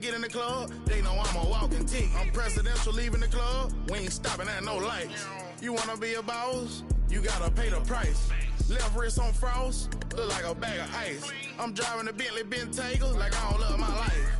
Get in the club, they know I'm a walking tick. I'm presidential leaving the club, we ain't stopping at no lights. You wanna be a boss, you gotta pay the price. Left wrist on frost, look like a bag of ice. I'm driving a Bentley Bentayga like I don't love my life.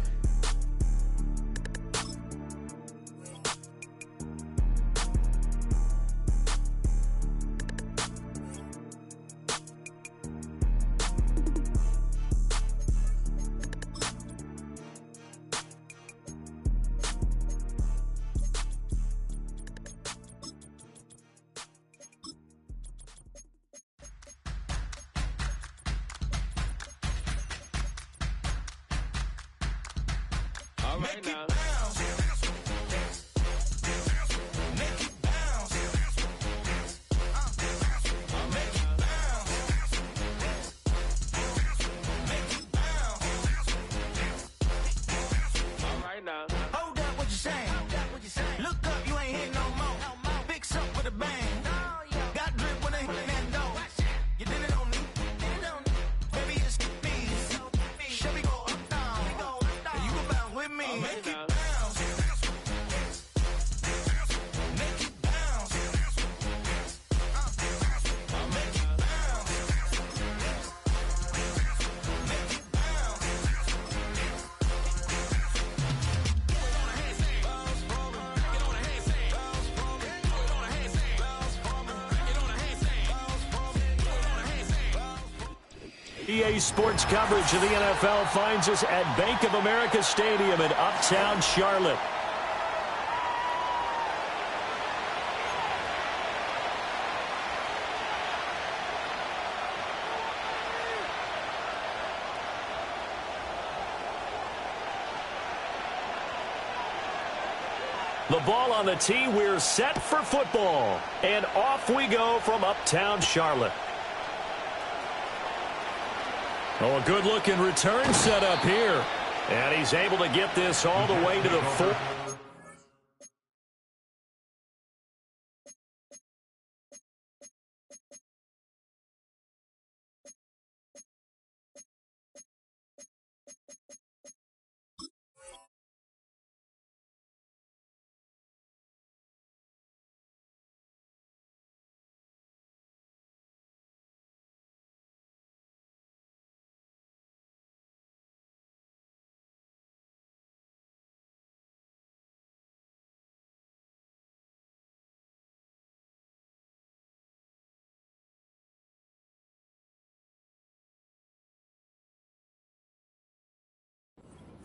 Right now. Hold up, what you saying? Look up, you ain't hitting no more. Fix up with a bang. Got drip when I hit that door. You did it on me. Baby, it's me. Shall we go up down? And you go bounce with me. Make it bounce. Make it bounce. Make it bounce. Make it bounce. EA Sports coverage of the NFL finds us at Bank of America Stadium in Uptown Charlotte. The ball on the tee, we're set for football. And off we go from Uptown Charlotte. Oh, a good-looking return set up here. And he's able to get this all the way to the 4.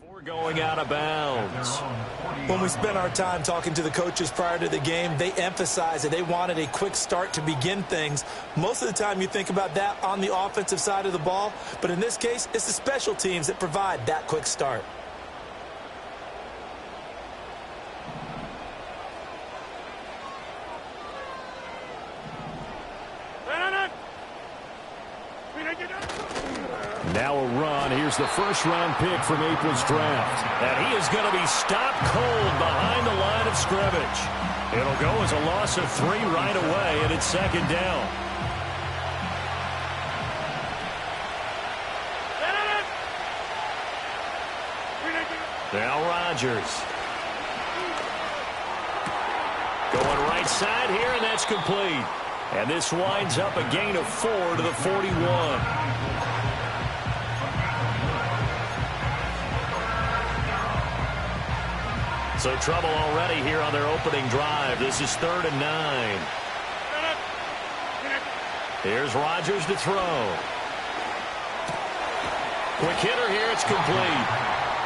We're going out of bounds. When we spent our time talking to the coaches prior to the game, they emphasized that they wanted a quick start to begin things. Most of the time you think about that on the offensive side of the ball, but in this case, it's the special teams that provide that quick start. Now a run. Here's the first-round pick from April's draft. And he is going to be stopped cold behind the line of scrimmage. It'll go as a loss of 3 right away, and it's second down. Now Rodgers. Going right side here, and that's complete. And this winds up a gain of 4 to the 41. So trouble already here on their opening drive. This is 3rd and 9. Here's Rodgers to throw. Quick hitter here. It's complete.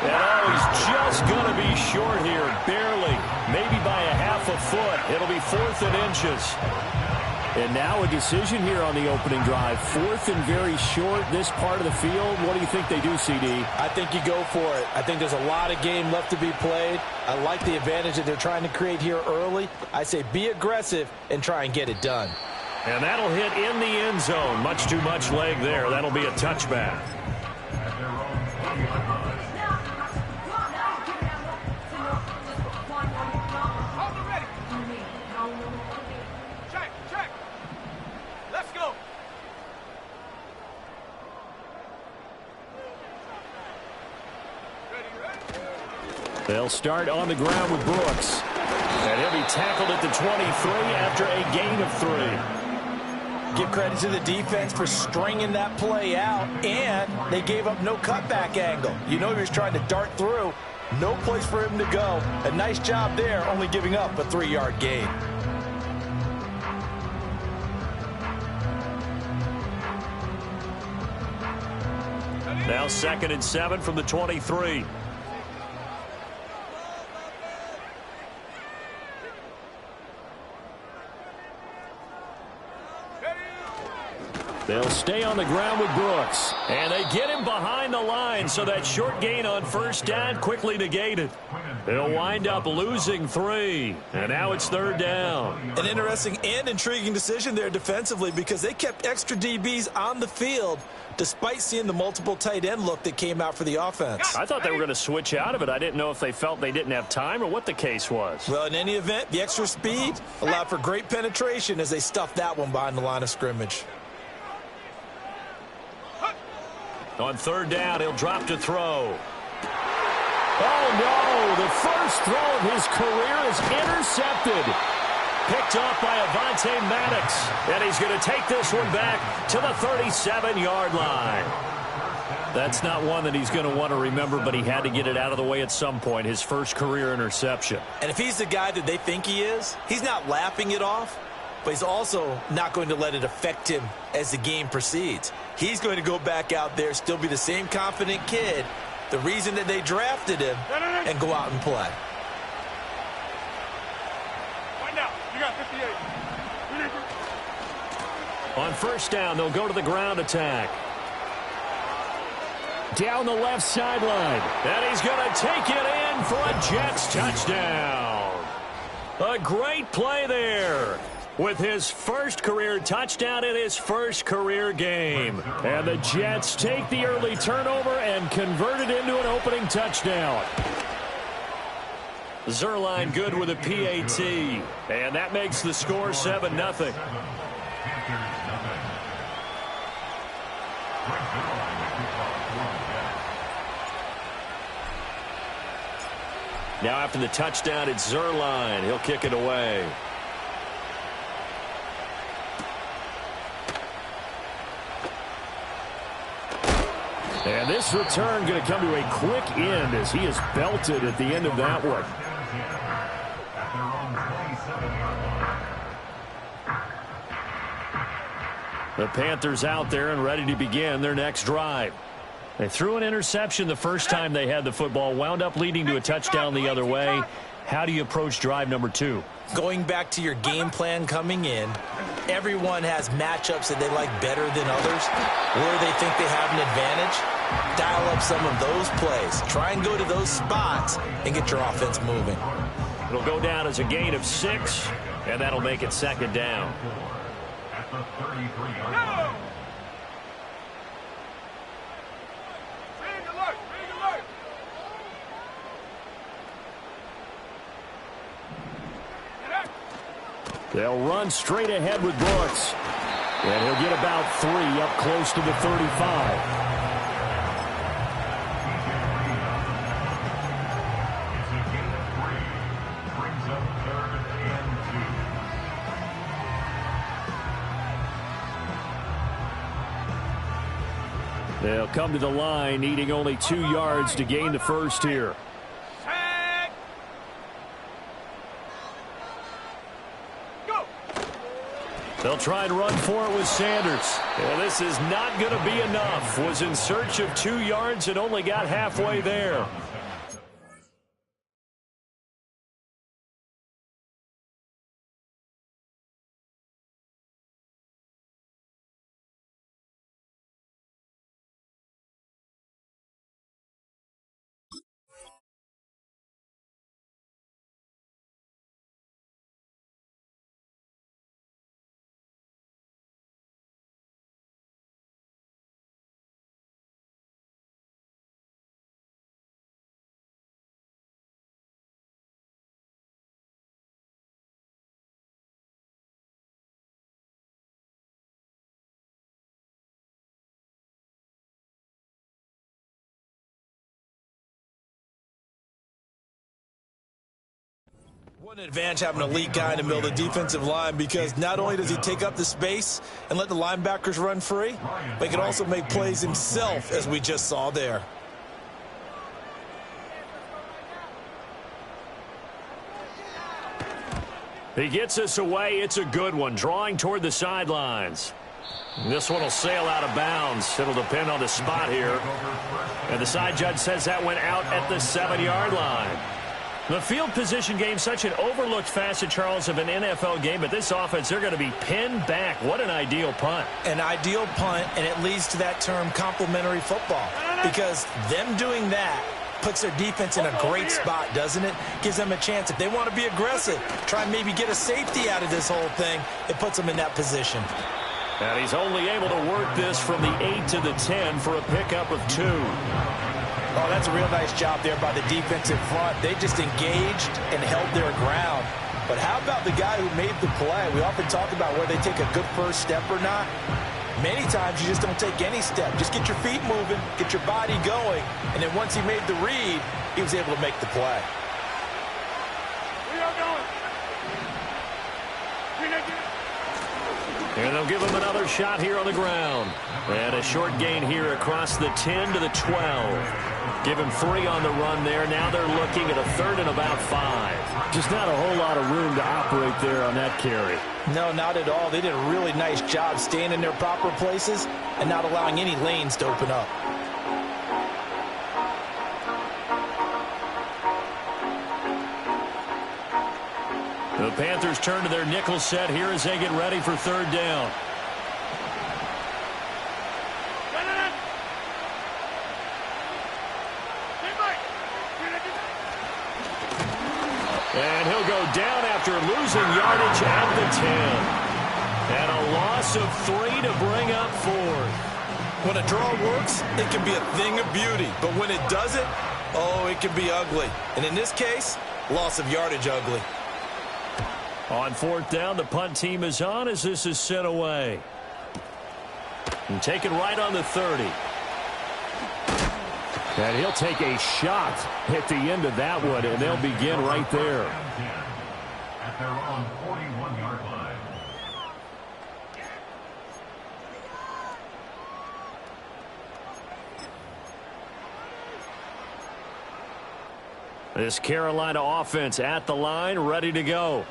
And he's just going to be short here. Barely. Maybe by a half a foot. It'll be 4th and inches. And now a decision here on the opening drive. 4th and very short, this part of the field. What do you think they do, CD? I think you go for it. I think there's a lot of game left to be played. I like the advantage that they're trying to create here early. I say be aggressive and try and get it done. And that'll hit in the end zone. Much too much leg there. That'll be a touchback. They'll start on the ground with Brooks. And he'll be tackled at the 23 after a gain of 3. Give credit to the defense for stringing that play out, and they gave up no cutback angle. You know he was trying to dart through. No place for him to go. A nice job there, only giving up a 3-yard gain. Now 2nd and 7 from the 23. They'll stay on the ground with Brooks. And they get him behind the line, so that short gain on 1st down quickly negated. They'll wind up losing 3. And now it's 3rd down. An interesting and intriguing decision there defensively because they kept extra DBs on the field despite seeing the multiple tight end look that came out for the offense. I thought they were going to switch out of it. I didn't know if they felt they didn't have time or what the case was. Well, in any event, the extra speed allowed for great penetration as they stuffed that one behind the line of scrimmage. On 3rd down, he'll drop to throw. Oh, no. The first throw of his career is intercepted. Picked off by Avonte Maddox. And he's going to take this one back to the 37-yard line. That's not one that he's going to want to remember, but he had to get it out of the way at some point, his first career interception. And if he's the guy that they think he is, he's not laughing it off, but he's also not going to let it affect him as the game proceeds. He's going to go back out there, still be the same confident kid, the reason that they drafted him, and go out and play. Right now, you got 58. On 1st down, they'll go to the ground attack. Down the left sideline. And he's going to take it in for a Jets touchdown. A great play there, with his first career touchdown in his first career game. And the Jets take the early turnover and convert it into an opening touchdown. Zuerlein good with a PAT. And that makes the score 7-0. Now after the touchdown, it's Zuerlein. He'll kick it away. And this return going to come to a quick end as he is belted at the end of that one. The Panthers out there and ready to begin their next drive. They threw an interception the first time they had the football, wound up leading to a touchdown the other way. How do you approach drive number 2? Going back to your game plan coming in, everyone has matchups that they like better than others, where they think they have an advantage. Dial up some of those plays. Try and go to those spots and get your offense moving. It'll go down as a gain of 6, and that'll make it 2nd down. At the 33 yard line. They'll run straight ahead with Brooks. And he'll get about 3 up close to the 35. They'll come to the line, needing only 2 yards to gain the first here. They'll try and run for it with Sanders. And this is not going to be enough. Was in search of 2 yards and only got halfway there. What an advantage having an elite guy in the middle of the defensive line, because not only does he take up the space and let the linebackers run free, but he can also make plays himself, as we just saw there. He gets us away. It's a good one, drawing toward the sidelines. This one will sail out of bounds. It'll depend on the spot here. And the side judge says that went out at the 7-yard line. The field position game, such an overlooked facet, Charles, of an NFL game, but this offense, they're going to be pinned back. What an ideal punt. An ideal punt, and it leads to that term complementary football, because them doing that puts their defense in a great spot, doesn't it? Gives them a chance. If they want to be aggressive, try and maybe get a safety out of this whole thing, it puts them in that position. And he's only able to work this from the 8 to the 10 for a pickup of 2. Oh, that's a real nice job there by the defensive front. They just engaged and held their ground. But how about the guy who made the play? We often talk about whether they take a good first step or not. Many times you just don't take any step. Just get your feet moving, get your body going, and then once he made the read, he was able to make the play. And they'll give him another shot here on the ground. And a short gain here across the 10 to the 12. Give him 3 on the run there. Now they're looking at a 3rd and about 5. Just not a whole lot of room to operate there on that carry. No, not at all. They did a really nice job staying in their proper places and not allowing any lanes to open up. The Panthers turn to their nickel set here as they get ready for 3rd down. And he'll go down after losing yardage at the 10. And a loss of 3 to bring up 4th. When a draw works, it can be a thing of beauty. But when it doesn't, oh, it can be ugly. And in this case, loss of yardage ugly. On 4th down, the punt team is on as this is sent away. And taken right on the 30. And he'll take a shot at the end of that one, and they'll begin right there. At their own 41-yard line. This Carolina offense at the line, ready to go.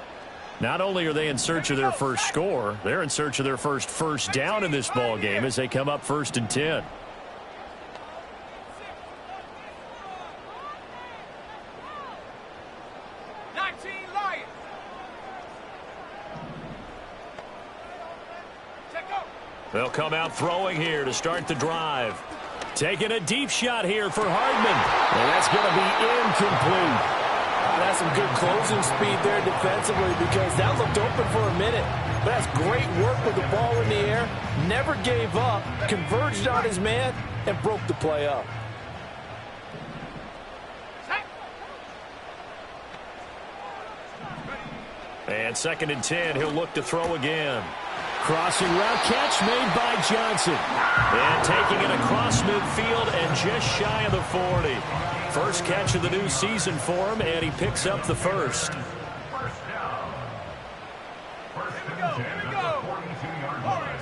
Not only are they in search of their first score, they're in search of their first down in this ball game as they come up 1st and 10. They'll come out throwing here to start the drive. Taking a deep shot here for Hardman. And that's going to be incomplete. That's some good closing speed there defensively, because that looked open for a minute. But that's great work with the ball in the air. Never gave up, converged on his man, and broke the play up. And 2nd and 10, he'll look to throw again. Crossing route catch made by Johnson. And taking it across midfield and just shy of the 40. First catch of the new season for him, and he picks up the first. First down. First and 10 at the 42-yard line.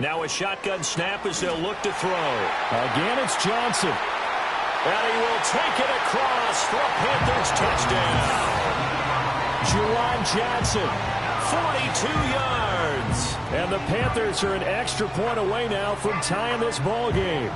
Now a shotgun snap as they'll look to throw. Again, it's Johnson. And he will take it across for a Panthers touchdown. Juwan Johnson, 42 yards. And the Panthers are an extra point away now from tying this ball game.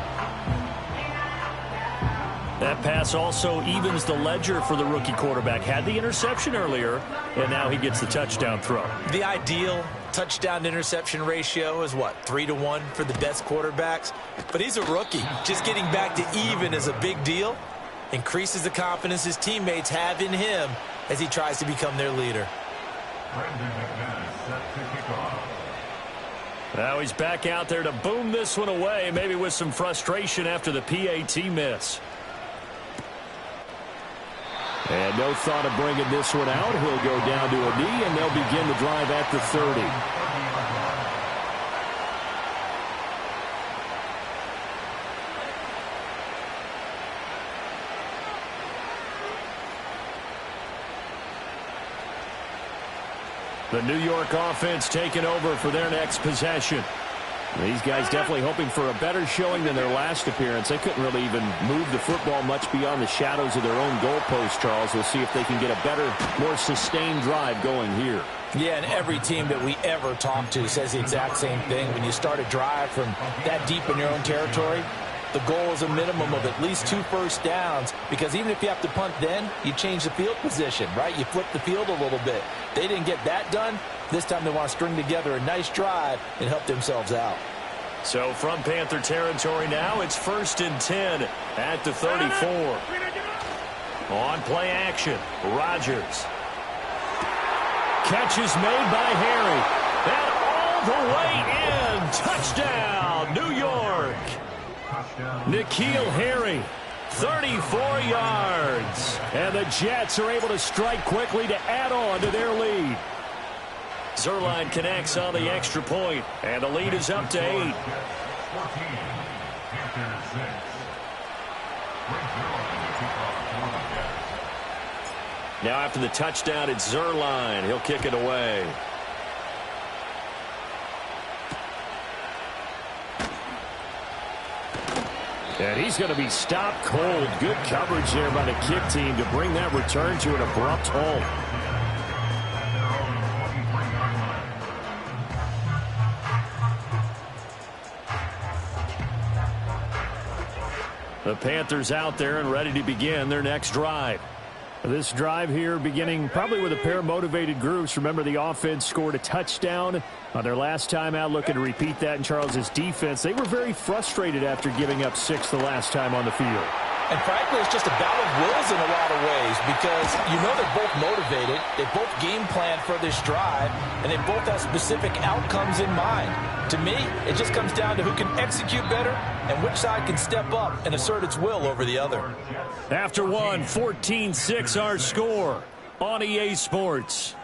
That pass also evens the ledger for the rookie quarterback. Had the interception earlier, and now he gets the touchdown throw. The ideal touchdown-interception ratio is, what, 3-to-1 for the best quarterbacks? But he's a rookie. Just getting back to even is a big deal. Increases the confidence his teammates have in him as he tries to become their leader. Now he's back out there to boom this one away, maybe with some frustration after the PAT miss. And no thought of bringing this one out. He'll go down to a knee, and they'll begin the drive at the 30. The New York offense taking over for their next possession. These guys definitely hoping for a better showing than their last appearance. They couldn't really even move the football much beyond the shadows of their own goalpost, Charles. We'll see if they can get a better, more sustained drive going here. Yeah, and every team that we ever talk to says the exact same thing. When you start a drive from that deep in your own territory, the goal is a minimum of at least 2 first downs, because even if you have to punt then, you change the field position, right? You flip the field a little bit. They didn't get that done. This time they want to string together a nice drive and help themselves out. So from Panther territory now, it's 1st and 10 at the 34. On play action, Rodgers. Catch is made by Harry. And all the way in. Touchdown, New York. N'Keal Harry, 34 yards. And the Jets are able to strike quickly to add on to their lead. Zuerlein connects on the extra point, and the lead is up to 8. Now after the touchdown, it's Zuerlein. He'll kick it away. And he's going to be stopped cold. Good coverage there by the kick team to bring that return to an abrupt halt. The Panthers out there and ready to begin their next drive. This drive here beginning probably with a pair of motivated groups. Remember, the offense scored a touchdown on their last time out, looking to repeat that in Charles's defense. They were very frustrated after giving up 6 the last time on the field. And frankly, it's just a battle of wills in a lot of ways, because you know they're both motivated, they both game plan for this drive, and they both have specific outcomes in mind. To me, it just comes down to who can execute better and which side can step up and assert its will over the other. After one, 14-6 our score on EA Sports.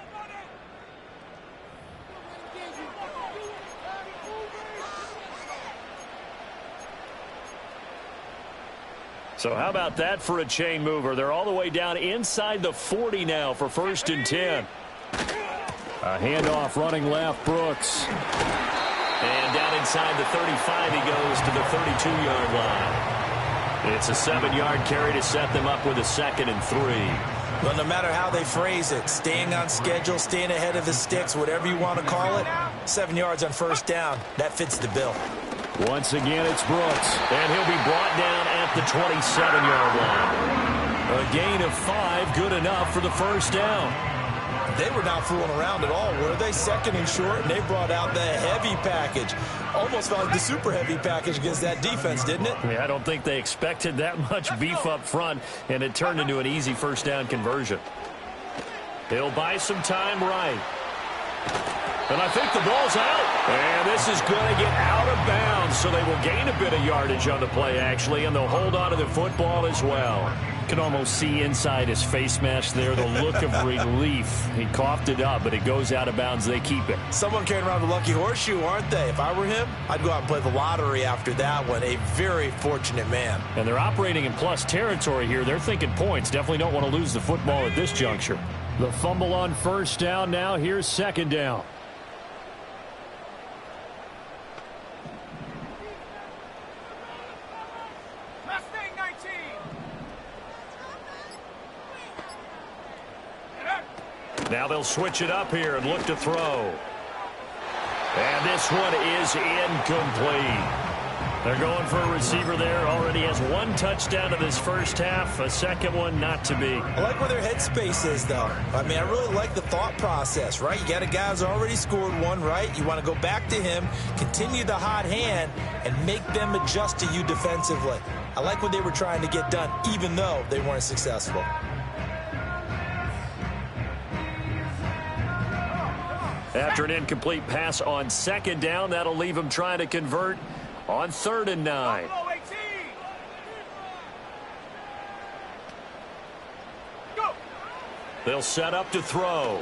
So how about that for a chain mover? They're all the way down inside the 40 now for 1st and 10. A handoff running left, Brooks. And down inside the 35 he goes to the 32-yard line. It's a 7-yard carry to set them up with a 2nd and 3. Well, no matter how they phrase it, staying on schedule, staying ahead of the sticks, whatever you want to call it, 7 yards on 1st down, that fits the bill. Once again, it's Brooks, and he'll be brought down at the 27-yard line. A gain of 5, good enough for the 1st down. They were not fooling around at all, were they? 2nd and short, and they brought out the heavy package. Almost felt like the super heavy package against that defense, didn't it? Yeah, I don't think they expected that much beef up front, and it turned into an easy 1st down conversion. He'll buy some time right. And I think the ball's out. And this is going to get out of bounds, so they will gain a bit of yardage on the play, actually, and they'll hold on to the football as well. You can almost see inside his face mask there the look of relief. He coughed it up, but it goes out of bounds. They keep it. Someone carrying around the lucky horseshoe, aren't they? If I were him, I'd go out and play the lottery after that one. A very fortunate man. And they're operating in plus territory here. They're thinking points. Definitely don't want to lose the football at this juncture. The fumble on 1st down now. Here's 2nd down. Now they'll switch it up here and look to throw. And this one is incomplete. They're going for a receiver there. Already has 1 touchdown in this 1st half. A 2nd one not to be. I like where their headspace is, though. I mean, I really like the thought process, right? You got a guy who's already scored 1, right? You want to go back to him, continue the hot hand, and make them adjust to you defensively. I like what they were trying to get done, even though they weren't successful. After an incomplete pass on 2nd down, that'll leave him trying to convert on 3rd and 9. They'll set up to throw.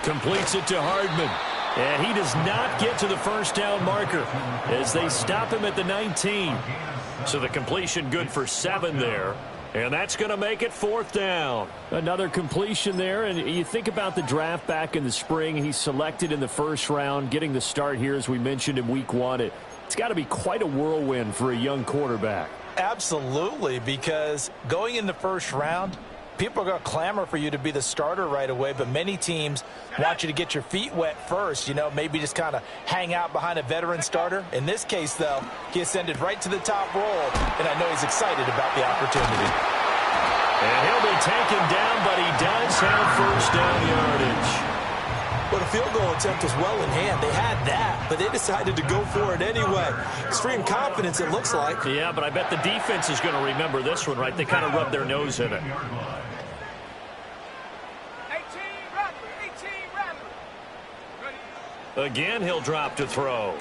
Completes it to Hardman. And he does not get to the 1st down marker as they stop him at the 19. So the completion good for 7 there. And that's going to make it 4th down. Another completion there, and you think about the draft back in the spring. He's selected in the 1st round, getting the start here, as we mentioned, in week 1. It's got to be quite a whirlwind for a young quarterback. Absolutely, because going in the 1st round, people are going to clamor for you to be the starter right away, but many teams want you to get your feet wet first, maybe just kind of hang out behind a veteran starter. In this case, though, he ascended right to the top roll, and I know he's excited about the opportunity. And he'll be taken down, but he does have 1st down yardage. But a field goal attempt was well in hand. They had that, but they decided to go for it anyway. Extreme confidence, it looks like. Yeah, but I bet the defense is going to remember this one, right? They kind of rubbed their nose in it. 18 Rattler. Again, he'll drop to throw.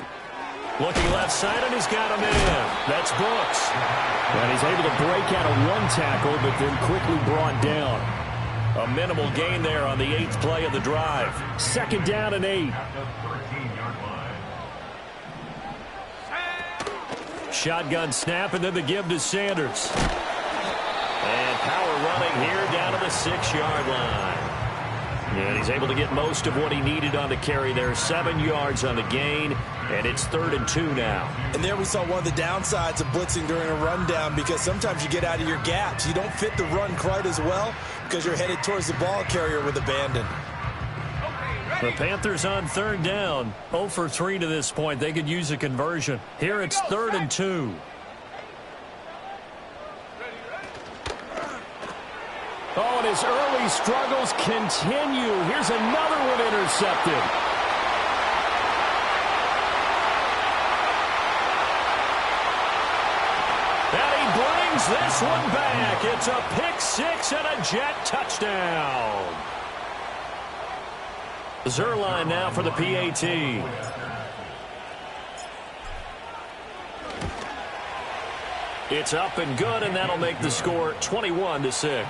Looking left side, and he's got him in. That's Brooks. And he's able to break out of 1 tackle, but then quickly brought down. A minimal gain there on the 8th play of the drive. 2nd down and 8. Shotgun snap, and then the give to Sanders. And power running here down to the 6-yard line. And he's able to get most of what he needed on the carry there. 7 yards on the gain, and it's 3rd and 2 now. And there we saw one of the downsides of blitzing during a rundown, because sometimes you get out of your gaps. You don't fit the run quite as well because you're headed towards the ball carrier with abandon. The Panthers on 3rd down. 0 for 3 to this point. They could use a conversion. Here it's 3rd and 2. Oh, and his early struggles continue. Here's another one intercepted. And he brings this one back. It's a pick 6 and a Jet touchdown. Zerline now for the PAT. It's up and good, and that'll make the score 21-6.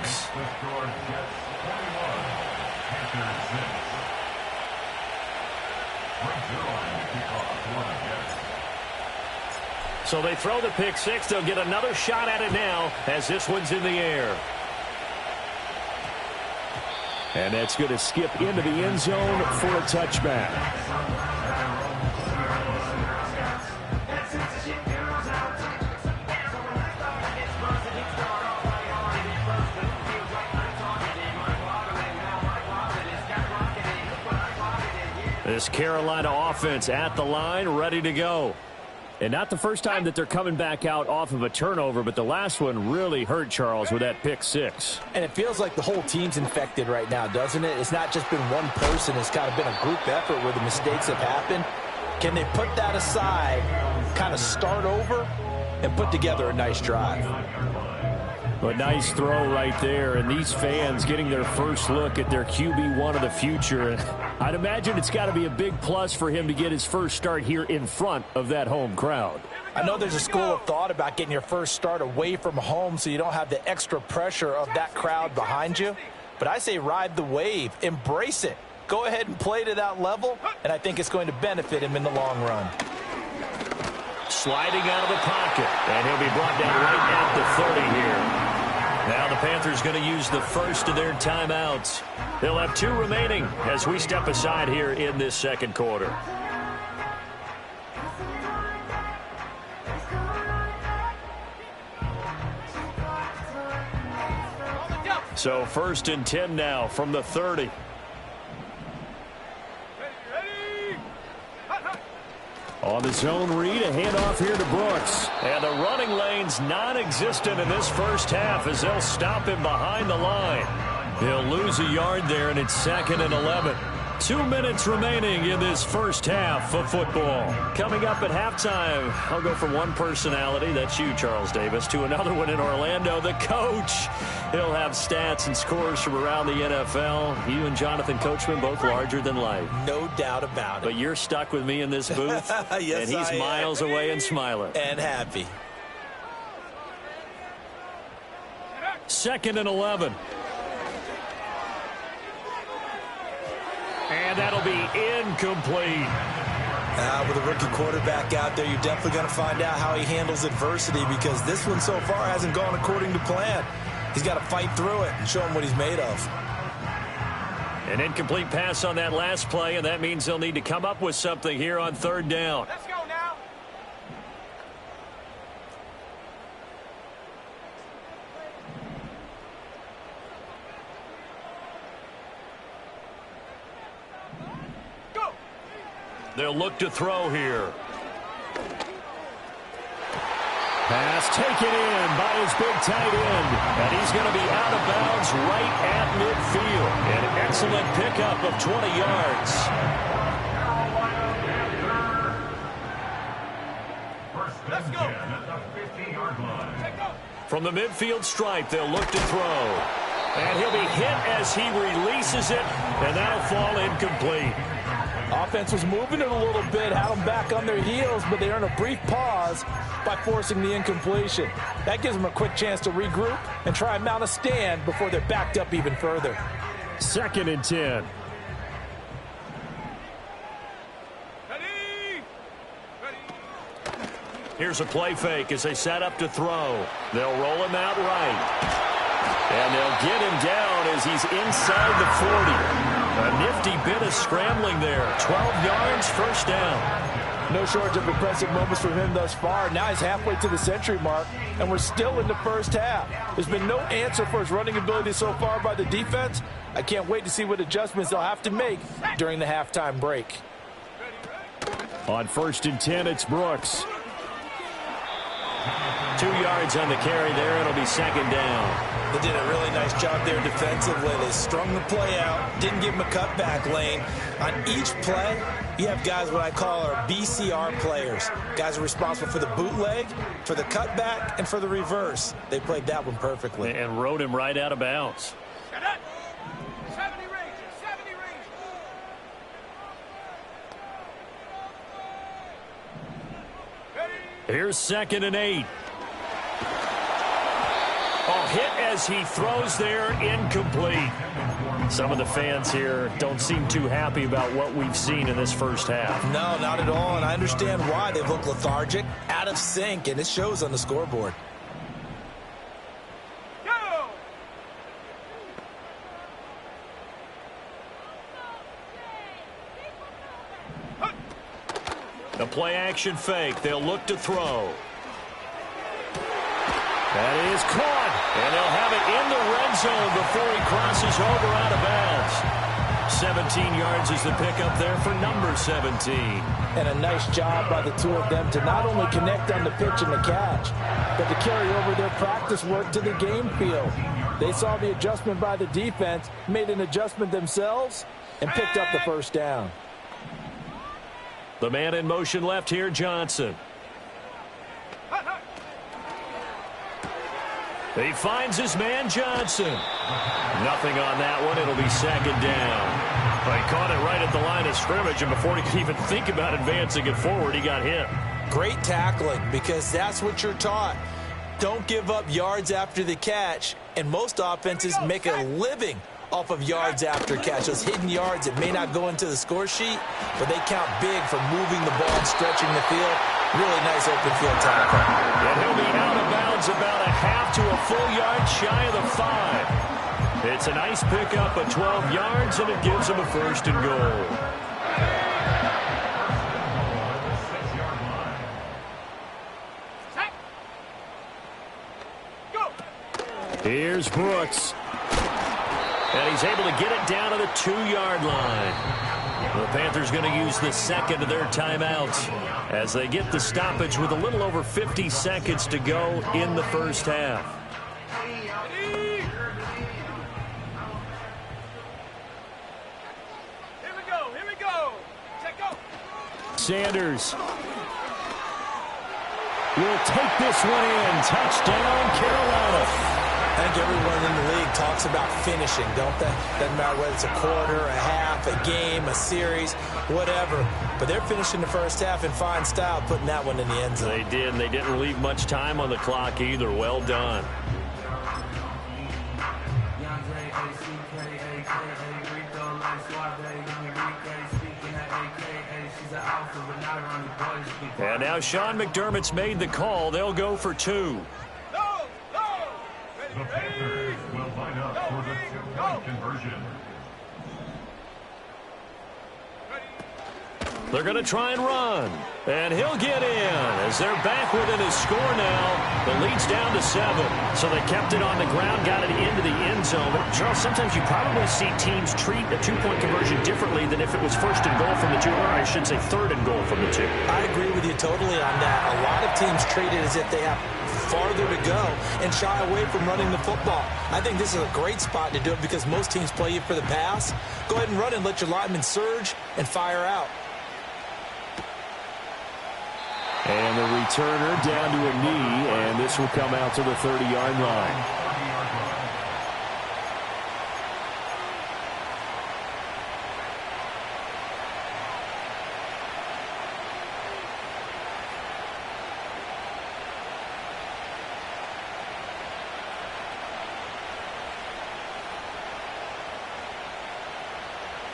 So they throw the pick 6. They'll get another shot at it now as this one's in the air. And that's going to skip into the end zone for a touchback. This Carolina offense at the line, ready to go. And not the first time that they're coming back out off of a turnover, but the last one really hurt, Charles, with that pick 6. And it feels like the whole team's infected right now, doesn't it? It's not just been one person. It's kind of been a group effort where the mistakes have happened. Can they put that aside, kind of start over, and put together a nice drive? A nice throw right there, and these fans getting their first look at their QB1 of the future. And I'd imagine it's got to be a big plus for him to get his first start here in front of that home crowd. I know there's a school of thought about getting your first start away from home so you don't have the extra pressure of that crowd behind you. But I say ride the wave. Embrace it. Go ahead and play to that level, and I think it's going to benefit him in the long run. Sliding out of the pocket, and he'll be brought down right at the 30 here. Now the Panthers going to use the first of their timeouts. They'll have 2 remaining as we step aside here in this second quarter. So 1st and 10 now from the 30. On the zone read, a handoff here to Brooks. And the running lane's non-existent in this first half as they'll stop him behind the line. He'll lose a yard there, and it's 2nd and 11. 2 minutes remaining in this first half of football. Coming up at halftime, I'll go from one personality, that's you, Charles Davis, to another one in Orlando, the coach. He'll have stats and scores from around the NFL. You and Jonathan Coachman, both larger than life. No doubt about it. But you're stuck with me in this booth, yes, and he's miles away and smiling. And happy. 2nd and 11. And that'll be incomplete. With a rookie quarterback out there, you're definitely going to find out how he handles adversity, because this one so far hasn't gone according to plan. He's got to fight through it and show him what he's made of. An incomplete pass on that last play, and that means they'll need to come up with something here on third down. Let's go now. Go. They'll look to throw here. Pass taken in by his big tight end. And he's going to be out of bounds right at midfield. An excellent pickup of 20 yards. Let's go. From the midfield stripe, they'll look to throw. And he'll be hit as he releases it, and that'll fall incomplete. Offense was moving it a little bit, had them back on their heels, but they earned a brief pause by forcing the incompletion. That gives them a quick chance to regroup and try and mount a stand before they're backed up even further. 2nd and 10. Here's a play fake as they set up to throw. They'll roll him out right. And they'll get him down as he's inside the 40. A nifty bit of scrambling there. 12 yards, first down. No shortage of impressive moments from him thus far. Now he's halfway to the century mark, and we're still in the first half. There's been no answer for his running ability so far by the defense. I can't wait to see what adjustments they'll have to make during the halftime break. On 1st and 10, it's Brooks. 2 yards on the carry there. It'll be 2nd down. They did a really nice job there defensively. They strung the play out, didn't give him a cutback lane. On each play, you have guys what I call our BCR players. Guys are responsible for the bootleg, for the cutback, and for the reverse. They played that one perfectly. And rode him right out of bounds. 70 range, 70 range. Here's 2nd and 8. Oh, hit as he throws there, incomplete. Some of the fans here don't seem too happy about what we've seen in this first half. No, not at all, and I understand why. They've looked lethargic, out of sync, and it shows on the scoreboard. Go! The play action fake. They'll look to throw. That is caught. And they'll have it in the red zone before he crosses over out of bounds. 17 yards is the pickup there for number 17. And a nice job by the two of them to not only connect on the pitch and the catch, but to carry over their practice work to the game field. They saw the adjustment by the defense, made an adjustment themselves, and picked up the first down. The man in motion left here, Johnson. He finds his man, Johnson. Nothing on that one. It'll be 2nd down. He caught it right at the line of scrimmage, and before he could even think about advancing it forward, he got hit. Great tackling, because that's what you're taught. Don't give up yards after the catch, and most offenses make a living off of yards after catch. Those hidden yards that may not go into the score sheet, but they count big for moving the ball and stretching the field. Really nice open field tackle. And he'll be out of bounds about a half to a full yard shy of the 5. It's a nice pickup of 12 yards, and it gives him a 1st and goal. Here's Brooks. And he's able to get it down to the 2-yard line. The Panthers going to use the 2nd of their timeouts as they get the stoppage with a little over 50 seconds to go in the first half. Here we go. Check go. Sanders will take this one in. Touchdown, Carolina. I think everyone in the league talks about finishing, don't they? Doesn't matter whether it's a quarter, a half, a game, a series, whatever. But they're finishing the first half in fine style, putting that one in the end zone. They did, and they didn't leave much time on the clock either. Well done. And now Sean McDermott's made the call. They'll go for 2. The Panthers conversion. They're going to try and run. And he'll get in as they're back within his score now. The lead's down to 7. So they kept it on the ground, got it into the end zone. But Charles, sometimes you probably see teams treat a two-point conversion differently than if it was first and goal from the 2, or I should say third and goal from the 2. I agree with you totally on that. A lot of teams treat it as if they have farther to go and shy away from running the football. I think this is a great spot to do it because most teams play you for the pass. Go ahead and run and let your linemen surge and fire out. And the returner down to a knee, and this will come out to the 30-yard line.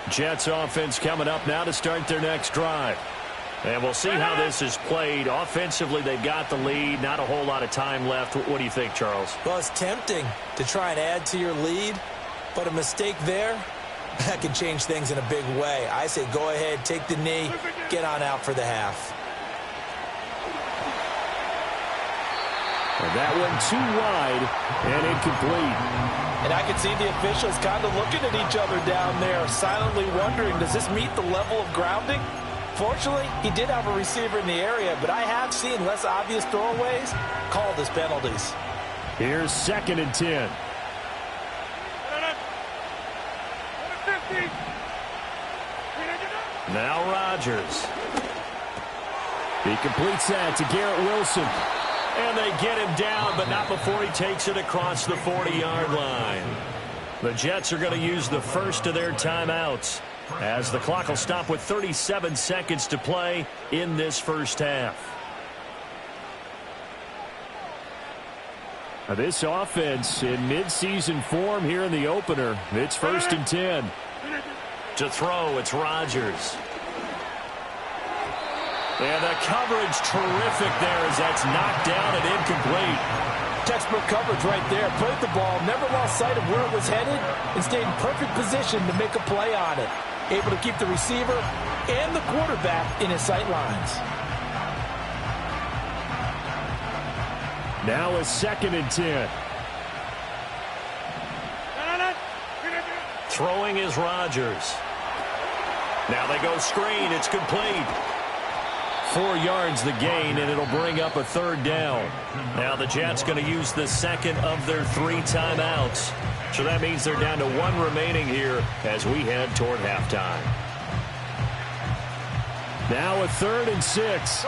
Jets offense coming up now to start their next drive. And we'll see how this is played. Offensively, they've got the lead. Not a whole lot of time left. What do you think, Charles? Well, it's tempting to try and add to your lead, but a mistake there, that can change things in a big way. I say go ahead, take the knee, get on out for the half. And that one too wide and incomplete. And I can see the officials kind of looking at each other down there, silently wondering, does this meet the level of grounding? Fortunately, he did have a receiver in the area, but I have seen less obvious throwaways called as penalties. Here's 2nd and 10. Now Rodgers. He completes that to Garrett Wilson. And they get him down, but not before he takes it across the 40-yard line. The Jets are going to use the first of their timeouts, as the clock will stop with 37 seconds to play in this first half. This offense in midseason form here in the opener. It's 1st and 10. To throw, it's Rodgers. And the coverage terrific there as that's knocked down and incomplete. Textbook coverage right there. Played the ball, never lost sight of where it was headed, and stayed in perfect position to make a play on it. Able to keep the receiver and the quarterback in his sight lines. Now a 2nd and 10. Throwing is Rodgers. Now they go screen. It's complete. 4 yards the gain, and it'll bring up a 3rd down. Now the Jets going to use the second of their 3 timeouts. So that means they're down to 1 remaining here as we head toward halftime. Now a 3rd and 6.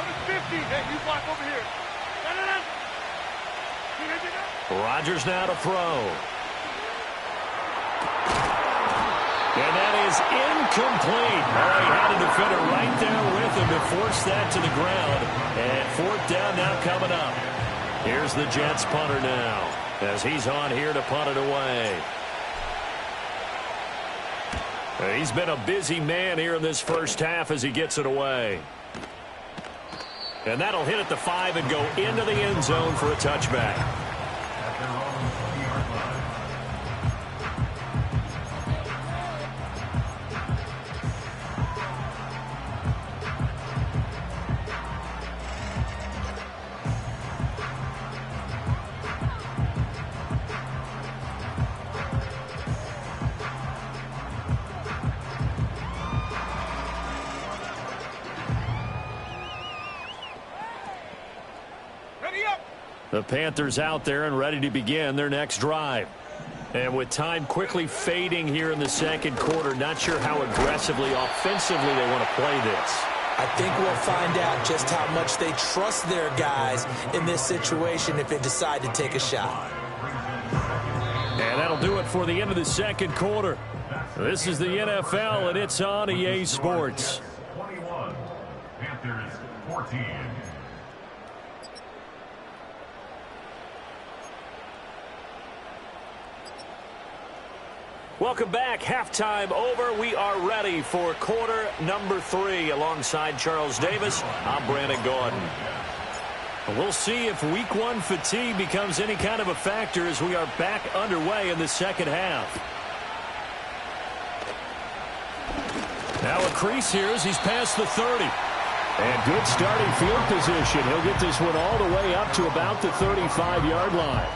Rodgers now to throw. And that is incomplete. Oh, he had a defender right there with him to force that to the ground. And 4th down now coming up. Here's the Jets punter now, as he's on here to punt it away. He's been a busy man here in this first half as he gets it away. And that'll hit at the 5 and go into the end zone for a touchback. The Panthers out there and ready to begin their next drive. And with time quickly fading here in the second quarter, not sure how aggressively, offensively they want to play this. I think we'll find out just how much they trust their guys in this situation if they decide to take a shot. And that'll do it for the end of the second quarter. This is the NFL, and it's on EA Sports. 21, Panthers 14. Welcome back. Halftime over. We are ready for quarter number 3. Alongside Charles Davis, I'm Brandon Gordon. We'll see if week 1 fatigue becomes any kind of a factor as we are back underway in the second half. Now a crease here as he's past the 30. And good starting field position. He'll get this one all the way up to about the 35-yard line.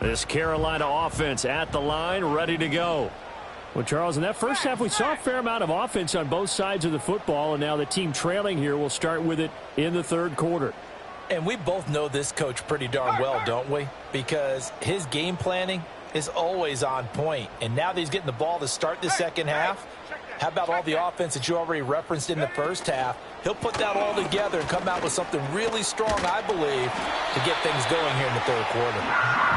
This Carolina offense at the line, ready to go. Well, Charles, in that first half, we saw a fair amount of offense on both sides of the football, and now the team trailing here will start with it in the third quarter. And we both know this coach pretty darn well, don't we? Because his game planning is always on point. And now that he's getting the ball to start the second half, how about all the offense that you already referenced in the first half? He'll put that all together and come out with something really strong, I believe, to get things going here in the third quarter.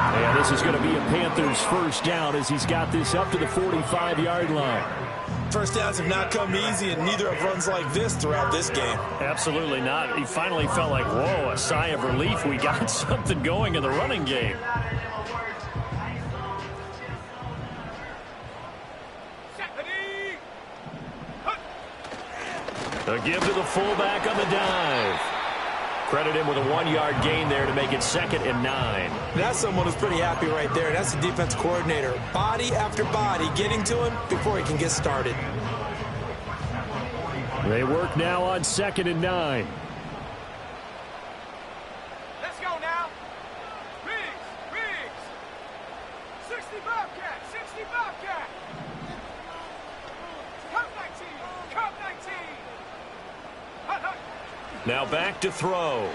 And this is going to be a Panthers first down as he's got this up to the 45-yard line. First downs have not come easy, and neither have runs like this throughout this game. Absolutely not. He finally felt like, whoa, a sigh of relief. We got something going in the running game. A give to the fullback on the dive. Credit him with a 1-yard gain there to make it 2nd and 9. That's someone who's pretty happy right there. That's the defense coordinator. Body after body getting to him before he can get started. They work now on 2nd and 9. Let's go now. Riggs. 60 Bobcat. 60 Bobcat. Cup 19. Cup 19. Now back to throw.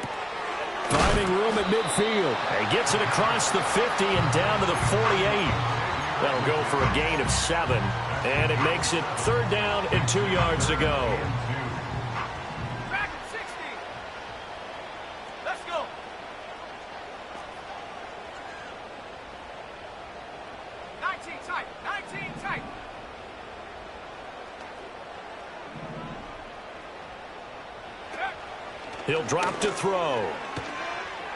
Finding room at midfield. He gets it across the 50 and down to the 48. That'll go for a gain of 7. And it makes it 3rd down and 2 yards to go. Back at 60. Let's go. Nineteen tight. He'll drop to throw.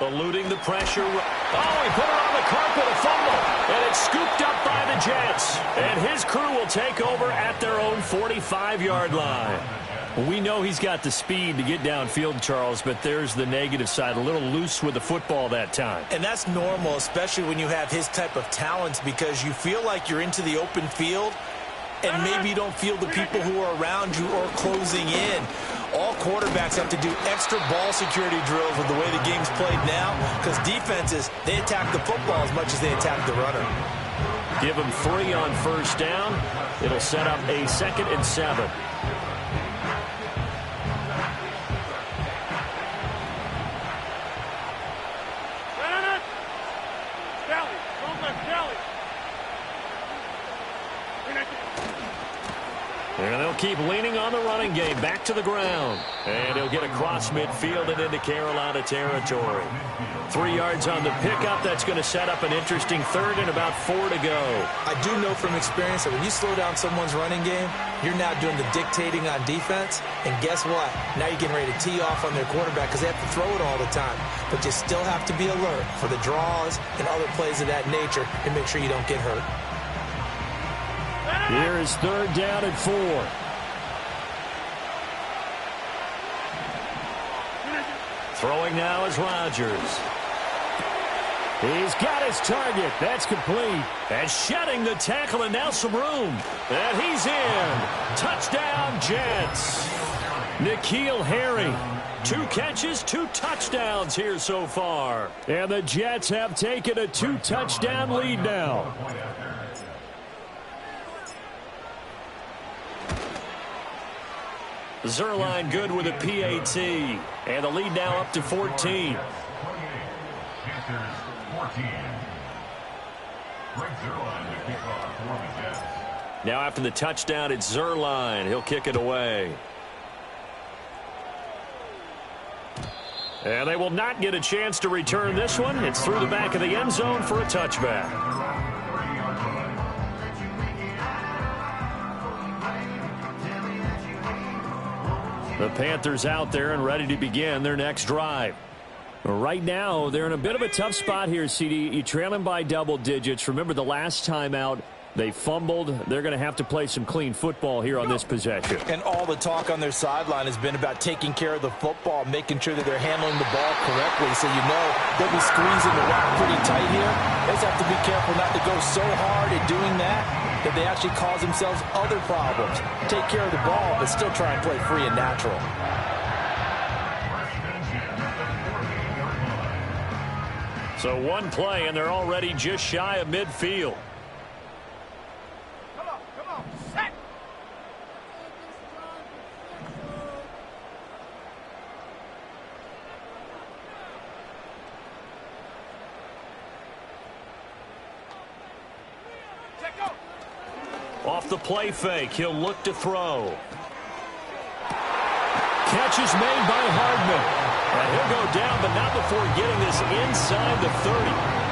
Eluding the pressure. Oh, he put it on the carpet, a fumble. And it's scooped up by the Jets. And his crew will take over at their own 45-yard line. We know he's got the speed to get downfield, Charles, but there's the negative side. A little loose with the football that time. And that's normal, especially when you have his type of talents, because you feel like you're into the open field and maybe you don't feel the people who are around you or closing in. All quarterbacks have to do extra ball security drills with the way the game's played now, because defenses, they attack the football as much as they attack the runner. Give him 3 on first down. It'll set up a 2nd and 7. And they'll keep leaning on the running game. Back to the ground. And he'll get across midfield and into Carolina territory. 3 yards on the pickup. That's going to set up an interesting 3rd and about 4 to go. I do know from experience that when you slow down someone's running game, you're now doing the dictating on defense. And guess what? Now you're getting ready to tee off on their quarterback because they have to throw it all the time. But you still have to be alert for the draws and other plays of that nature and make sure you don't get hurt. Here is 3rd down and 4. Throwing now is Rodgers. He's got his target. That's complete. And shedding the tackle, and now some room. And he's in. Touchdown, Jets. N'Keal Harry. 2 catches, 2 touchdowns here so far. And the Jets have taken a 2-touchdown lead now. Zerline good with a PAT. And the lead now up to 14. Now after the touchdown, it's Zerline. He'll kick it away. And they will not get a chance to return this one. It's through the back of the end zone for a touchback. The Panthers out there and ready to begin their next drive. Right now, they're in a bit of a tough spot here, CD. You trail them by double digits. Remember, the last time out, They fumbled. They're going to have to play some clean football here on this possession. And all the talk on their sideline has been about taking care of the football, making sure that they're handling the ball correctly. So you know they'll be squeezing the rock pretty tight here. They just have to be careful not to go so hard at doing that they actually cause themselves other problems. Take care of the ball, but still try and play free and natural. So one play, and they're already just shy of midfield. Come on, set! Check go! Off the play fake, he'll look to throw. Catch is made by Hardman. And he'll go down, but not before getting this inside the 30.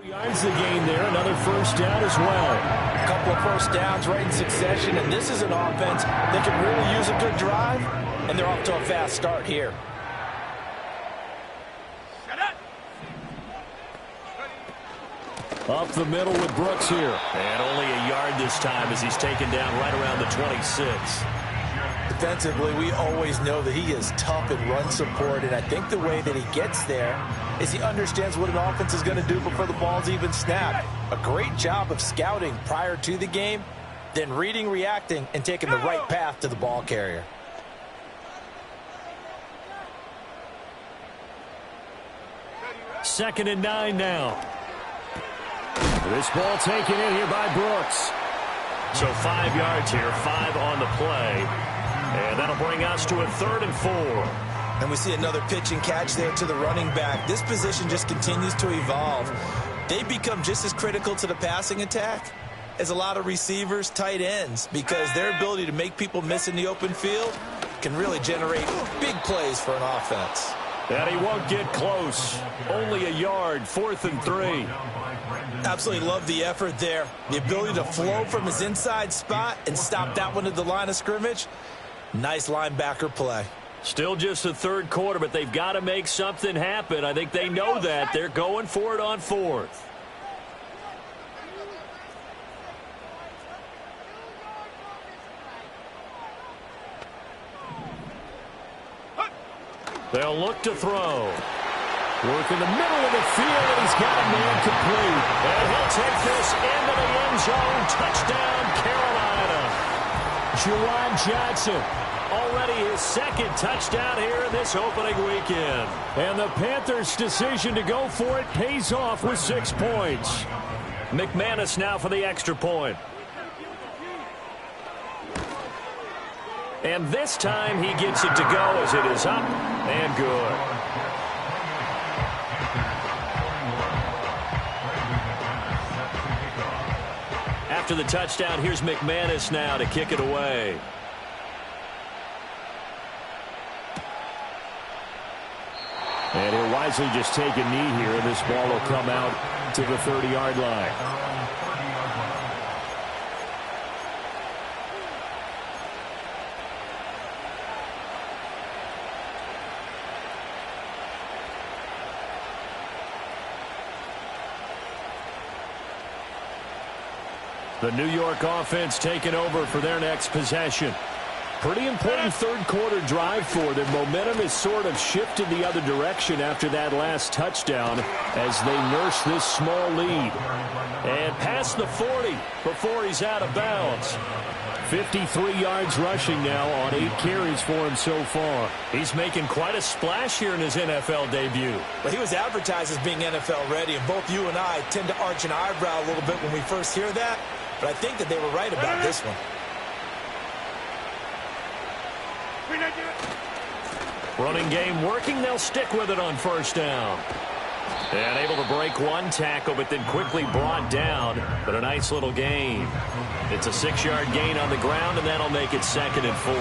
Yards the gain there, another first down as well. A couple of first downs right in succession, and this is an offense that can really use a good drive, and they're off to a fast start here. Shut up! Up the middle with Brooks here. And only a yard this time as he's taken down right around the 26. Defensively, we always know that he is tough in run support, and I think the way that he gets there is he understands what an offense is going to do before the ball's even snapped. A great job of scouting prior to the game, then reading, reacting, and taking the right path to the ball carrier. Second and 9 now. This ball taken in here by Brooks. So 5 yards here, 5 on the play. And that'll bring us to a 3rd and 4. And we see another pitch and catch there to the running back. This position just continues to evolve. They become just as critical to the passing attack as a lot of receivers, tight ends, because their ability to make people miss in the open field can really generate big plays for an offense. And he won't get close. Only a yard, 4th and 3. Absolutely love the effort there. The ability to flow from his inside spot and stop that one at the line of scrimmage. Nice linebacker play. Still just the 3rd quarter, but they've got to make something happen. I think they know that. They're going for it on 4th. They'll look to throw. Work in the middle of the field, and he's got a man complete. And he'll take this into the end zone. Touchdown, Carolina. Juwan Johnson, already his 2nd touchdown here in this opening weekend. And the Panthers' decision to go for it pays off with 6 points. McManus now for the extra point. And this time he gets it to go as it is up and good. After the touchdown, here's McManus now to kick it away. And he'll wisely just take a knee here, and this ball will come out to the 30-yard line. The New York offense taking over for their next possession. Pretty important 3rd quarter drive for them. Momentum has sort of shifted the other direction after that last touchdown as they nurse this small lead. And past the 40 before he's out of bounds. 53 yards rushing now on 8 carries for him so far. He's making quite a splash here in his NFL debut. But he was advertised as being NFL ready, and both you and I tend to arch an eyebrow a little bit when we first hear that. But I think that they were right about this one. Running game working. They'll stick with it on 1st down. And able to break one tackle, but then quickly brought down. But a nice little gain. It's a 6-yard gain on the ground, and that'll make it 2nd and 4.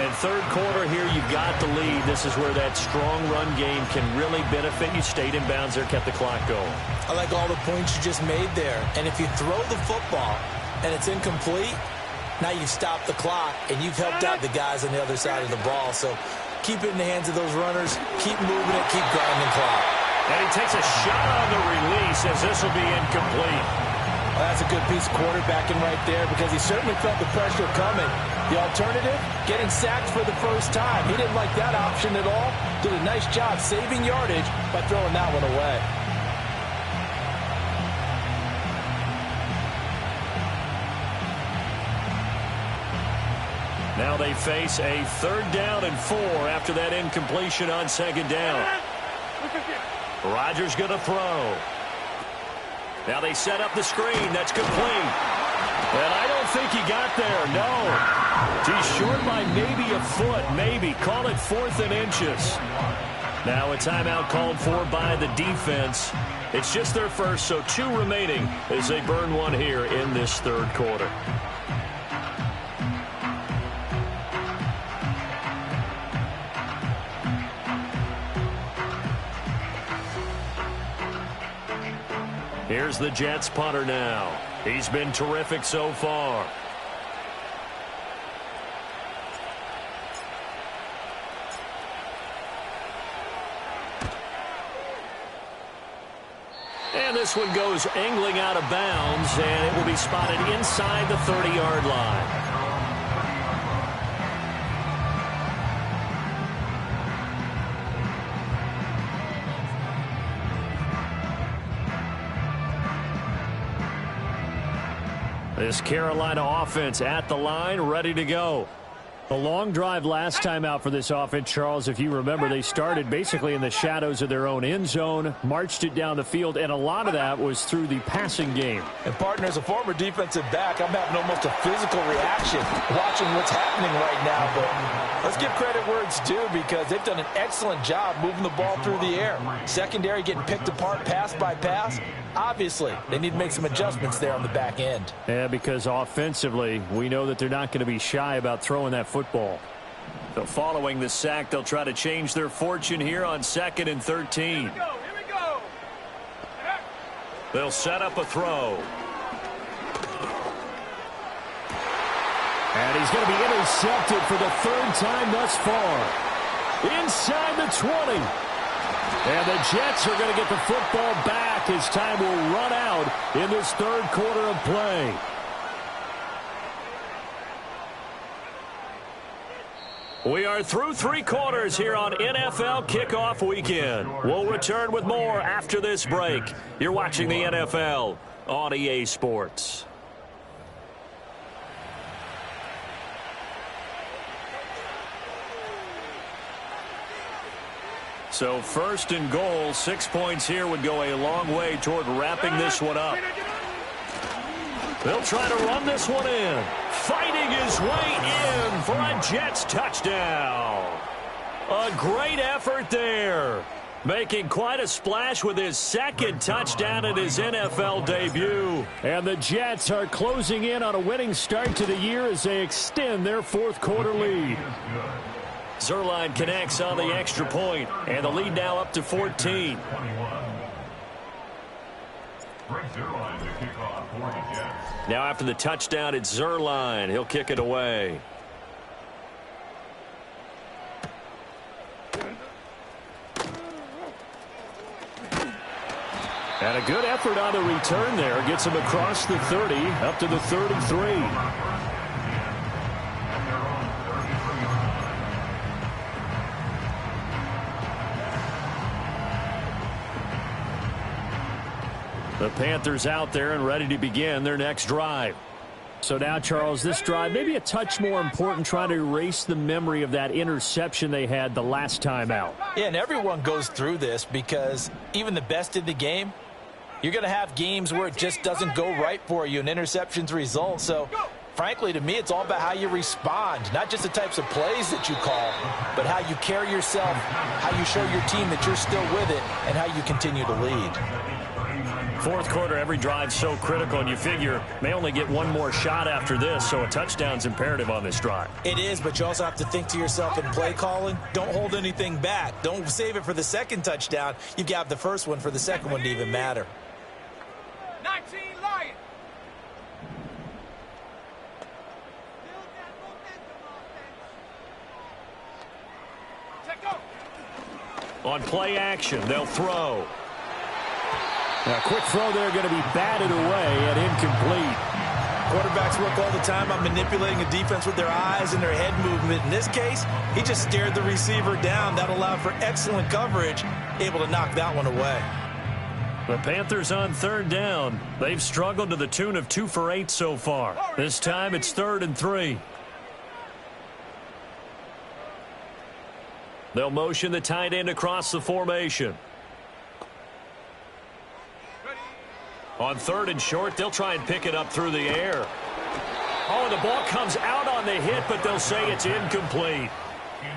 And third quarter here, you've got the lead. This is where that strong run game can really benefit you. Stayed in bounds there, kept the clock going. I like all the points you just made there. And if you throw the football and it's incomplete, now you've stopped the clock, and you've helped out the guys on the other side of the ball. So keep it in the hands of those runners. Keep moving it. Keep grinding clock. And he takes a shot on the release as this will be incomplete. Well, that's a good piece of quarterbacking right there because he certainly felt the pressure coming. The alternative, getting sacked for the first time. He didn't like that option at all. Did a nice job saving yardage by throwing that one away. Now they face a 3rd down and 4 after that incompletion on 2nd down. Rodgers going to throw. Now they set up the screen. That's complete. And I don't think he got there. No. He's short by maybe a foot. Maybe. Call it 4th and inches. Now a timeout called for by the defense. It's just their first, so 2 remaining as they burn one here in this third quarter. Here's the Jets punter now. He's been terrific so far. And this one goes angling out of bounds, and it will be spotted inside the 30-yard line. This Carolina offense at the line, ready to go. A long drive last time out for this offense, Charles. If you remember, they started basically in the shadows of their own end zone, marched it down the field, and a lot of that was through the passing game. And, partner, as a former defensive back, I'm having almost a physical reaction watching what's happening right now. But let's give credit where it's due because they've done an excellent job moving the ball through the air. Secondary getting picked apart pass by pass. Obviously, they need to make some adjustments there on the back end. Yeah, because offensively, we know that they're not going to be shy about throwing that football. So following the sack, they'll try to change their fortune here on 2nd and 13. Here we go. They'll set up a throw. And he's going to be intercepted for the 3rd time thus far. Inside the 20. And the Jets are going to get the football back as time will run out in this third quarter of play. We are through 3 quarters here on NFL Kickoff Weekend. We'll return with more after this break. You're watching the NFL on EA Sports. So 1st and goal, 6 points here would go a long way toward wrapping this one up. They'll try to run this one in. Fighting his way in for a Jets touchdown. A great effort there. Making quite a splash with his 2nd touchdown at his NFL debut. And the Jets are closing in on a winning start to the year as they extend their 4th quarter lead. Zerline connects on the extra point, and the lead now up to 14. Now after the touchdown, it's Zerline. He'll kick it away. And a good effort on the return there. Gets him across the 30, up to the 33. The Panthers out there and ready to begin their next drive. So now, Charles, this drive maybe a touch more important, trying to erase the memory of that interception they had the last time out. Yeah, and everyone goes through this because even the best in the game, you're going to have games where it just doesn't go right for you and interceptions result. So Frankly, to me, it's all about how you respond, not just the types of plays that you call, but how you carry yourself, how you show your team that you're still with it, and how you continue to lead. Fourth quarter, every drive so critical, and you figure may only get one more shot after this, so a touchdown's imperative on this drive. It is, but you also have to think to yourself in play calling, don't hold anything back. Don't save it for the second touchdown. You got the first one for the second one to even matter. 19 Lions. On play action, they'll throw. Now, a quick throw there going to be batted away and incomplete. Quarterbacks work all the time on manipulating a defense with their eyes and their head movement. In this case, he just stared the receiver down. That allowed for excellent coverage, able to knock that one away. The Panthers on third down. They've struggled to the tune of 2 for 8 so far. This time it's 3rd and 3. They'll motion the tight end across the formation. On 3rd and short, they'll try and pick it up through the air. Oh, the ball comes out on the hit, but they'll say it's incomplete.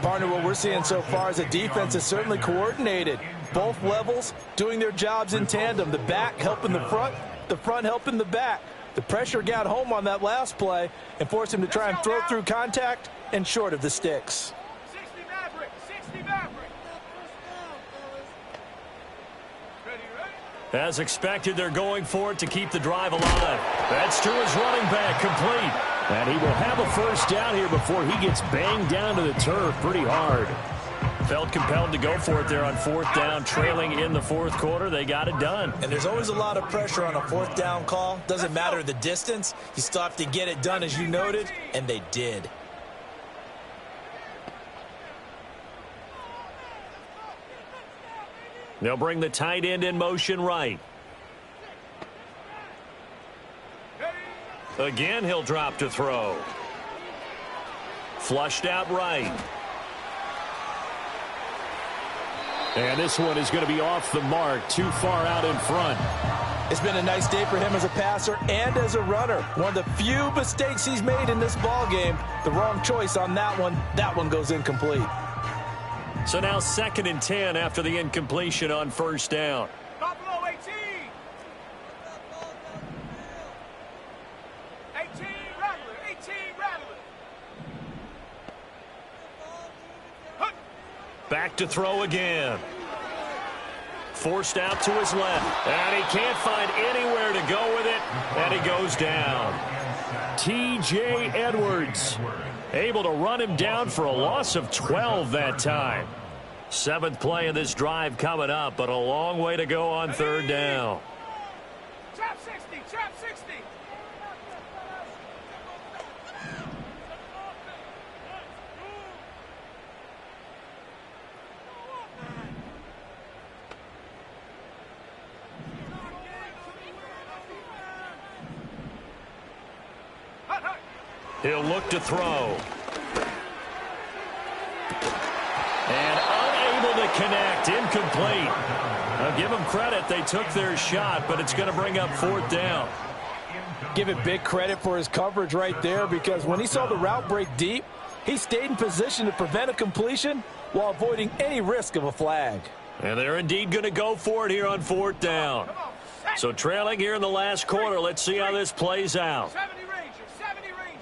Partner, what we're seeing so far is a defense is certainly coordinated. Both levels doing their jobs in tandem. The back helping the front helping the back. The pressure got home on that last play and forced him to try and throw through contact and short of the sticks. 60 Maverick. 60 Maverick. As expected, they're going for it to keep the drive alive. That's to his running back, complete. And he will have a first down here before he gets banged down to the turf pretty hard. Felt compelled to go for it there on 4th down, trailing in the 4th quarter. They got it done. And there's always a lot of pressure on a 4th down call. Doesn't matter the distance. You still have to get it done, as you noted, and they did. They'll bring the tight end in motion right. Again, he'll drop to throw. Flushed out right. And this one is going to be off the mark, too far out in front. It's been a nice day for him as a passer and as a runner. One of the few mistakes he's made in this ball game. The wrong choice on that one. That one goes incomplete. So now 2nd and 10 after the incompletion on 1st down. Buffalo 18. 18 Rattler. 18 Rattler. Back to throw again. Forced out to his left. And he can't find anywhere to go with it. And he goes down. T.J. Edwards able to run him down for a loss of 12 that time. 7th play of this drive coming up, but a long way to go on 3rd down. Trap 60. Trap 60. He'll look to throw. And unable to connect. Incomplete. I'll give them credit. They took their shot, but it's going to bring up 4th down. Give it big credit for his coverage right there, because when he saw the route break deep, he stayed in position to prevent a completion while avoiding any risk of a flag. And they're indeed going to go for it here on 4th down. So trailing here in the last quarter. Let's see how this plays out. 70 Ranger. 70 Ranger.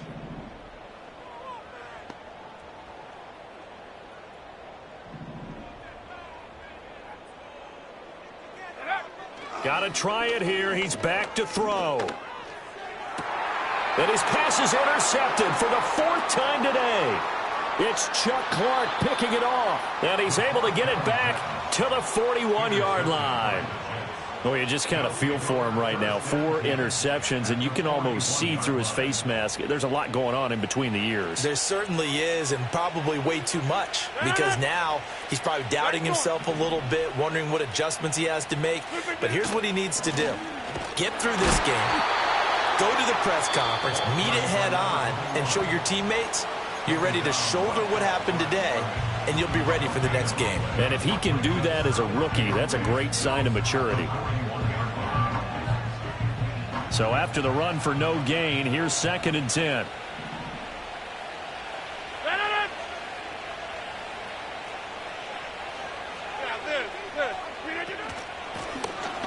Got to try it here. He's back to throw. And his pass is intercepted for the 4th time today. It's Chuck Clark picking it off. And he's able to get it back to the 41-yard line. Oh, you just kind of feel for him right now. 4 interceptions, and you can almost see through his face mask. There's a lot going on in between the ears. There certainly is, and probably way too much, because now he's probably doubting himself a little bit, wondering what adjustments he has to make. But here's what he needs to do. Get through this game, go to the press conference, meet it head on, and show your teammates you're ready to shoulder what happened today, and you'll be ready for the next game. And if he can do that as a rookie, that's a great sign of maturity. So after the run for no gain, here's 2nd and 10.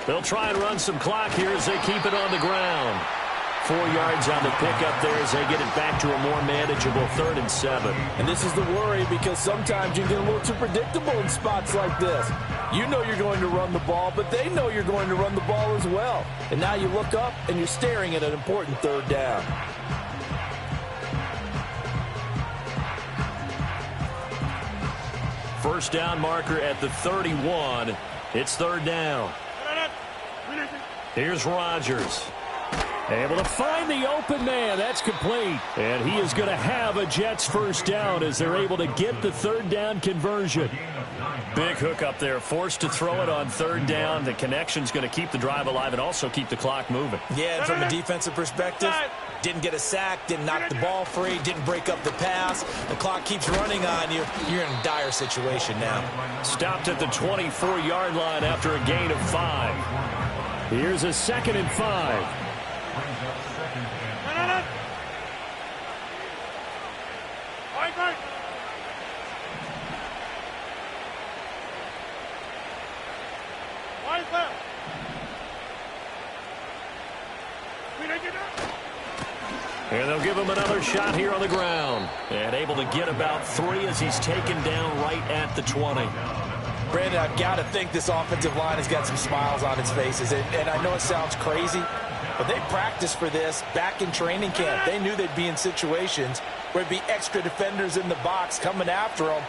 They'll try and run some clock here as they keep it on the ground. 4 yards on the pickup there as they get it back to a more manageable 3rd and 7. And this is the worry because sometimes you get a little too predictable in spots like this. You know you're going to run the ball, but they know you're going to run the ball as well. And now you look up and you're staring at an important 3rd down. First down marker at the 31. It's 3rd down. Here's Rodgers. Able to find the open man. That's complete. And he is going to have a Jets first down as they're able to get the 3rd down conversion. Big hook up there. Forced to throw it on 3rd down. The connection's going to keep the drive alive and also keep the clock moving. Yeah, and from a defensive perspective, didn't get a sack, didn't knock the ball free, didn't break up the pass. The clock keeps running on you. You're in a dire situation now. Stopped at the 24-yard line after a gain of 5. Here's a 2nd and 5. And they'll give him another shot here on the ground. And able to get about 3 as he's taken down right at the 20. Brandon, I've got to think this offensive line has got some smiles on its faces. And I know it sounds crazy, but they practiced for this back in training camp. They knew they'd be in situations where there'd be extra defenders in the box coming after them,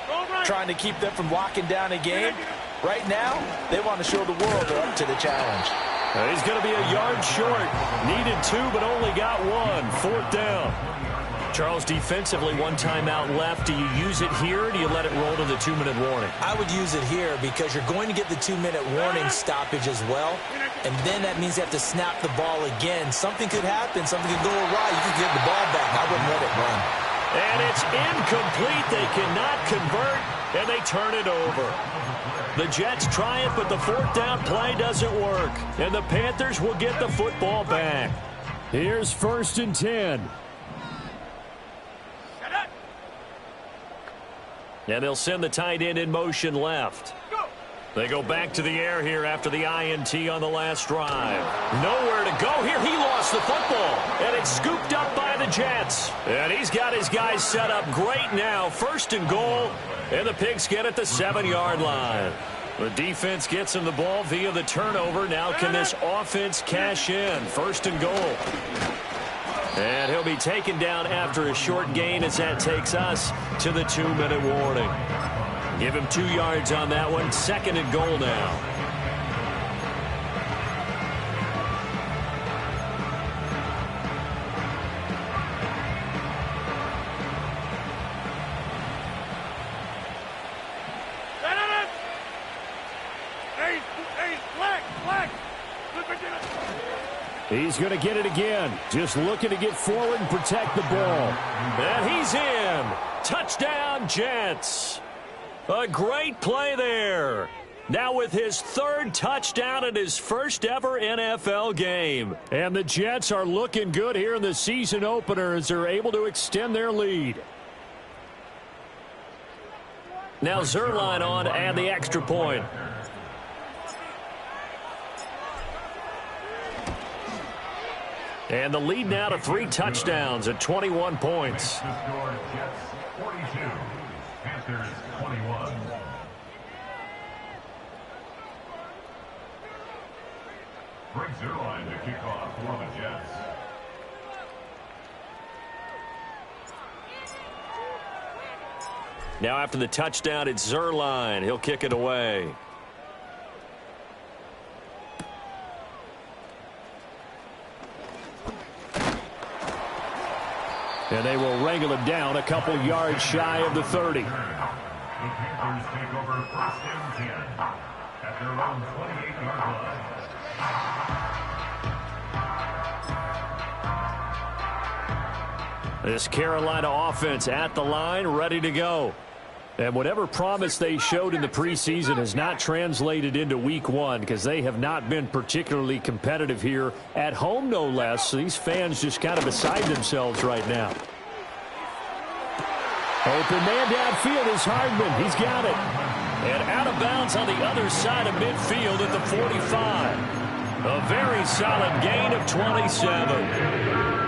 trying to keep them from locking down a game. Right now, they want to show the world they're up to the challenge. He's going to be a yard short. Needed 2, but only got 1. 4th down. Charles, defensively, 1 timeout left. Do you use it here, or do you let it roll to the 2-minute warning? I would use it here because you're going to get the 2-minute warning stoppage as well. And then that means you have to snap the ball again. Something could happen. Something could go awry. You could get the ball back. I wouldn't let it run. And it's incomplete. They cannot convert, and they turn it over. The Jets try it, but the 4th down play doesn't work. And the Panthers will get the football back. Here's 1st and 10. And they'll send the tight end in motion left. They go back to the air here after the INT on the last drive. Nowhere to go here. He lost the football. And it's scooped up by the Jets. And he's got his guys set up great now. 1st and goal. And the Pigs get at the 7-yard line. The defense gets him the ball via the turnover. Now can this offense cash in? 1st and goal. And he'll be taken down after a short gain as that takes us to the 2-minute warning. Give him 2 yards on that one. 2nd and goal now. He's going to get it again. Just looking to get forward and protect the ball. And he's in. Touchdown, Jets. A great play there. Now with his 3rd touchdown in his first ever NFL game. And the Jets are looking good here in the season opener as they're able to extend their lead. Now Zerline on and the extra point. And the lead now to 3 touchdowns at 21 points. The score, Jets 42, Panthers 21. Greg Zerline to kick off for the Jets. Now after the touchdown, it's Zerline. He'll kick it away. And they will wrangle him down a couple yards shy of the 30. The Panthers take over 1st and 10 at their own 28-yard line. This Carolina offense at the line, ready to go. And whatever promise they showed in the preseason has not translated into week one because they have not been particularly competitive here at home, no less. So these fans just kind of beside themselves right now. Open man downfield is Hardman. He's got it. And out of bounds on the other side of midfield at the 45. A very solid gain of 27.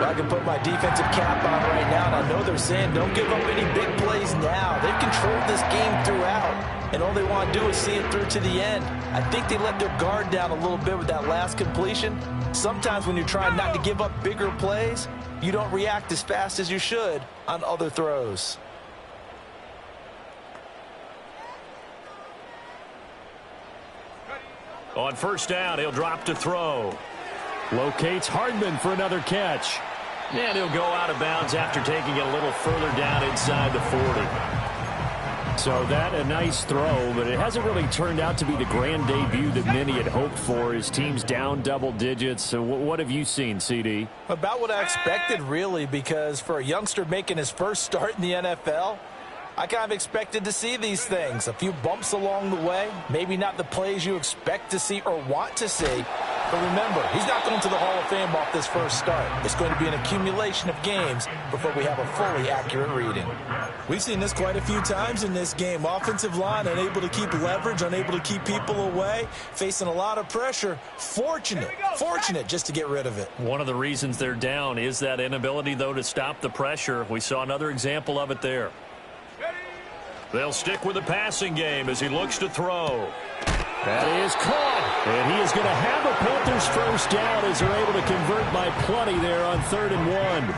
I can put my defensive cap on right now, and I know they're saying don't give up any big plays now. They've controlled this game throughout, and all they want to do is see it through to the end. I think they let their guard down a little bit with that last completion. Sometimes when you're trying not to give up bigger plays, you don't react as fast as you should on other throws. On first down, he'll drop to throw. Locates Hardman for another catch. And he'll go out of bounds after taking it a little further down inside the 40. So that a nice throw, but it hasn't really turned out to be the grand debut that many had hoped for. His team's down double digits. So what have you seen, CD? About what I expected, really, because for a youngster making his first start in the NFL, I kind of expected to see these things. A few bumps along the way. Maybe not the plays you expect to see or want to see. But remember, he's not going to the Hall of Fame off this first start. It's going to be an accumulation of games before we have a fully accurate reading. We've seen this quite a few times in this game. Offensive line unable to keep leverage, unable to keep people away, facing a lot of pressure. Fortunate just to get rid of it. One of the reasons they're down is that inability, though, to stop the pressure. We saw another example of it there. They'll stick with the passing game as he looks to throw. That is caught. And he is going to have a Panthers first down as they're able to convert by plenty there on 3rd and 1.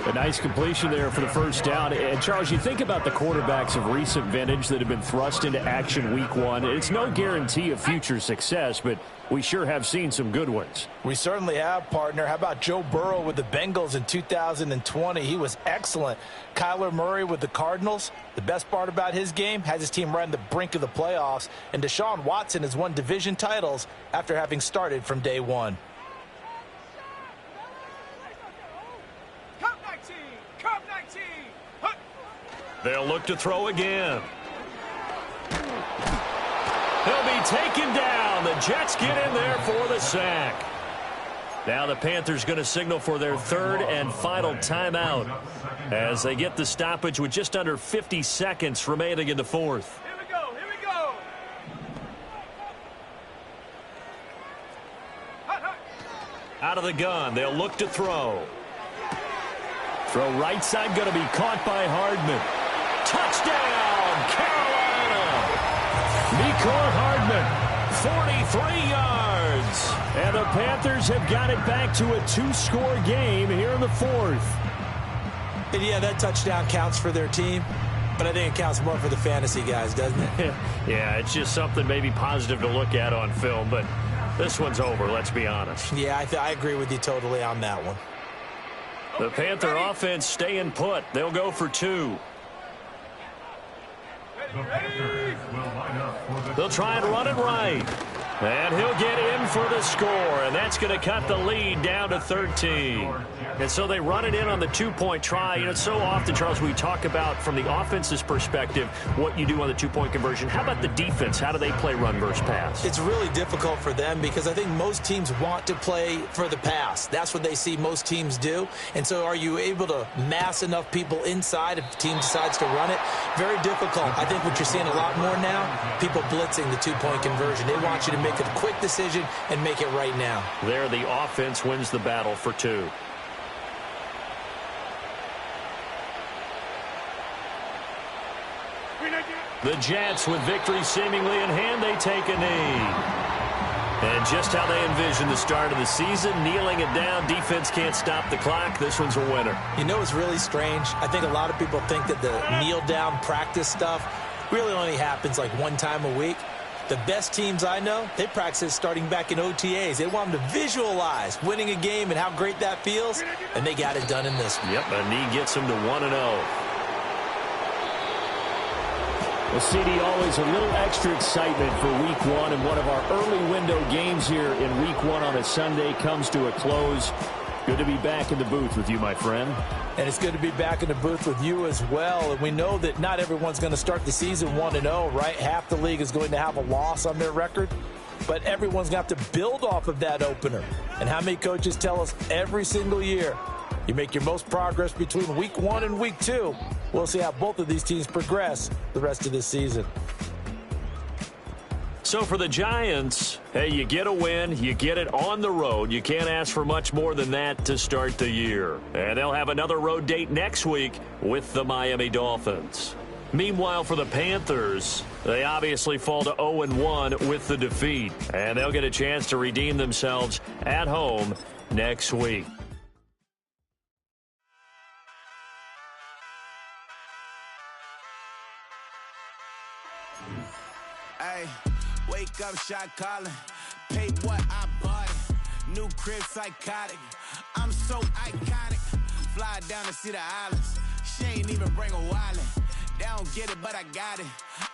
A nice completion there for the first down. And, Charles, you think about the quarterbacks of recent vintage that have been thrust into action week one. It's no guarantee of future success, but we sure have seen some good ones. We certainly have, partner. How about Joe Burrow with the Bengals in 2020? He was excellent. Kyler Murray with the Cardinals. The best part about his game, has his team right on the brink of the playoffs. And Deshaun Watson has won division titles after having started from day one. They'll look to throw again. He'll be taken down. The Jets get in there for the sack. Now the Panthers going to signal for their 3rd and final timeout as they get the stoppage with just under 50 seconds remaining in the 4th. Here we go. Out of the gun, they'll look to throw. Throw right side going to be caught by Hardman. Touchdown, Carolina! Mecole Hardman, 43 yards. And the Panthers have got it back to a 2-score game here in the 4th. And yeah, that touchdown counts for their team, but I think it counts more for the fantasy guys, doesn't it? Yeah, it's just something maybe positive to look at on film, but this one's over, let's be honest. Yeah, I agree with you totally on that one. The Panther offense staying put. They'll go for 2. They'll try and run it right. And he'll get in for the score, and that's going to cut the lead down to 13. And so they run it in on the 2-point try. You know, so often, Charles, we talk about from the offense's perspective what you do on the 2-point conversion. How about the defense? How do they play run versus pass? It's really difficult for them because I think most teams want to play for the pass. That's what they see most teams do. And so are you able to mass enough people inside if the team decides to run it? Very difficult. I think what you're seeing a lot more now, people blitzing the 2-point conversion. They want you to make a quick decision and make it right now. There, the offense wins the battle for 2. The Jets, with victory seemingly in hand, they take a knee. And just how they envision the start of the season, kneeling it down, defense can't stop the clock. This one's a winner. You know, it's really strange. I think a lot of people think that the kneel-down practice stuff really only happens like one time a week. The best teams I know, they practice it starting back in OTAs. They want them to visualize winning a game and how great that feels, and they got it done in this one. Yep, a knee gets them to 1-0. Well, CD, always a little extra excitement for week one, and one of our early window games here in week one on a Sunday comes to a close. Good to be back in the booth with you, my friend. And it's good to be back in the booth with you as well. And we know that not everyone's going to start the season 1-0, right? Half the league is going to have a loss on their record. But everyone's going to have to build off of that opener. And how many coaches tell us every single year, you make your most progress between week 1 and week 2. We'll see how both of these teams progress the rest of this season. So for the Giants, hey, you get a win, you get it on the road. You can't ask for much more than that to start the year. And they'll have another road date next week with the Miami Dolphins. Meanwhile, for the Panthers, they obviously fall to 0-1 with the defeat. And they'll get a chance to redeem themselves at home next week. Hey, wake up, shot calling. Paid what I bought it. New crib, psychotic. I'm so iconic. Fly down to see the islands. She ain't even bring a wallet. They don't get it, but I got it.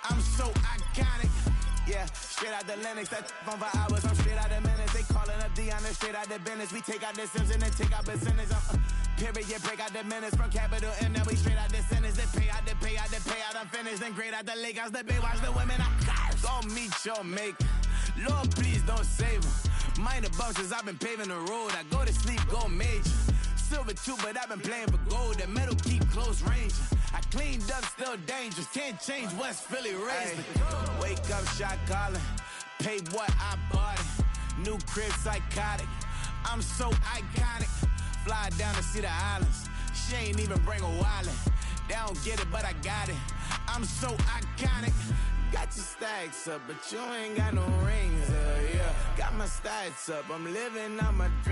I'm so iconic. Yeah, straight out the Lennox. That phone for hours. I'm straight out the minutes. They calling up Dion. Straight out the business. We take out the Sims and then take out percentage. Period, break out the minutes from capital M. Now we straight out the sentence. They pay out the payout. I'm finished. Then grade out the Lakers. The bay watch the women. I gon' meet your mate. Lord, please don't save them. Minor bumps as I've been paving the road. I go to sleep, go major. Silver too, but I've been playing for gold. The metal keep close range. I cleaned up, still dangerous. Can't change West Philly raised. Wake up, shot calling. Pay what I bought it. New crib, psychotic. I'm so iconic. Fly down to see the islands. She ain't even bring a wallet. They don't get it, but I got it. I'm so iconic. Got your stacks up, but you ain't got no rings. Yeah, got my stats up. I'm living on my dream.